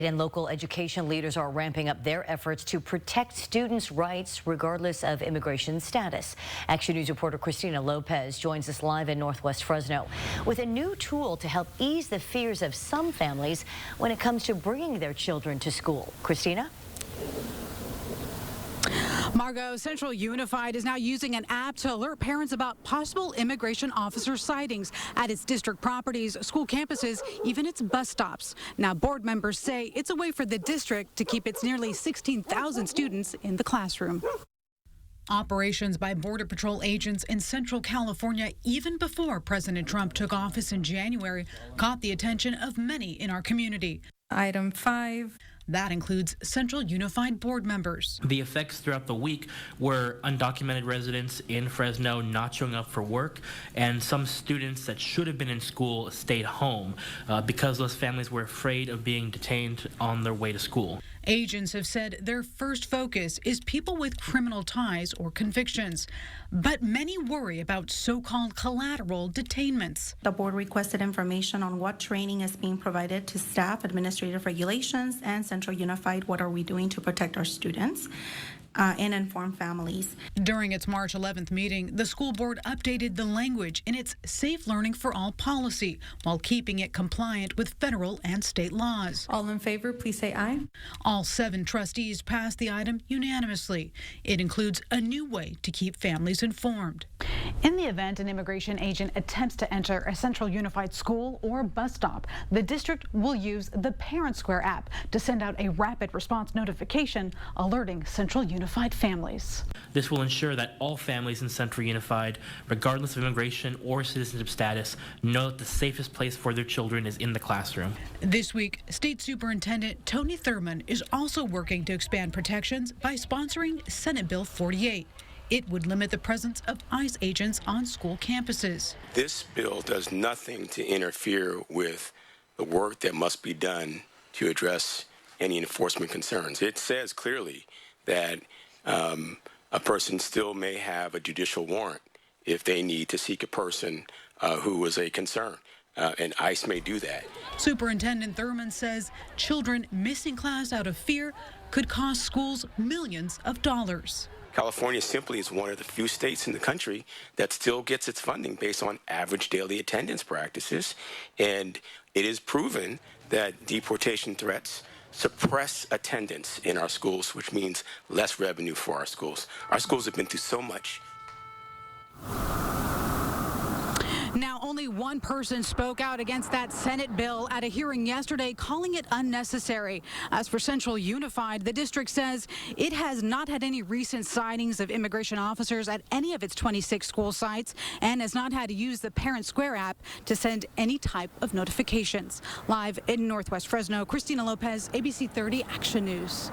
And local education leaders are ramping up their efforts to protect students' rights regardless of immigration status. Action News reporter Christina Lopez joins us live in Northwest Fresno with a new tool to help ease the fears of some families when it comes to bringing their children to school. Christina? Margot, Central Unified is now using an app to alert parents about possible immigration officer sightings at its district properties, school campuses, even its bus stops. Now, board members say it's a way for the district to keep its nearly 16,000 students in the classroom. Operations by Border Patrol agents in Central California, even before President Trump took office in January, caught the attention of many in our community. Item 5. That includes Central Unified board members. The effects throughout the week were undocumented residents in Fresno not showing up for work, and some students that should have been in school stayed home because those families were afraid of being detained on their way to school. Agents have said their first focus is people with criminal ties or convictions, but many worry about so-called collateral detainments. The board requested information on what training is being provided to staff, administrative regulations, and Central Unified, what are we doing to protect our students and inform families. During its March 11th meeting, the school board updated the language in its Safe Learning for All policy while keeping it compliant with federal and state laws. All in favor, please say aye. All 7 trustees passed the item unanimously. It includes a new way to keep families informed. In the event an immigration agent attempts to enter a Central Unified school or bus stop, the district will use the Parent Square app to send out a rapid response notification alerting Central Unified families. This will ensure that all families in Central Unified, regardless of immigration or citizenship status, know that the safest place for their children is in the classroom. This week, State Superintendent Tony Thurmond is also working to expand protections by sponsoring Senate Bill 48. It would limit the presence of ICE agents on school campuses. This bill does nothing to interfere with the work that must be done to address any enforcement concerns. It says clearly that a person still may have a judicial warrant if they need to seek a person who was a concern, and ICE may do that. Superintendent Thurmond says children missing class out of fear could cost schools millions of dollars. California simply is one of the few states in the country that still gets its funding based on average daily attendance practices, and it is proven that deportation threats suppress attendance in our schools, which means less revenue for our schools. Our schools have been through so much. Now, only one person spoke out against that Senate bill at a hearing yesterday, calling it unnecessary. As for Central Unified, the district says it has not had any recent sightings of immigration officers at any of its 26 school sites and has not had to use the Parent Square app to send any type of notifications. Live in Northwest Fresno, Christina Lopez, ABC 30 Action News.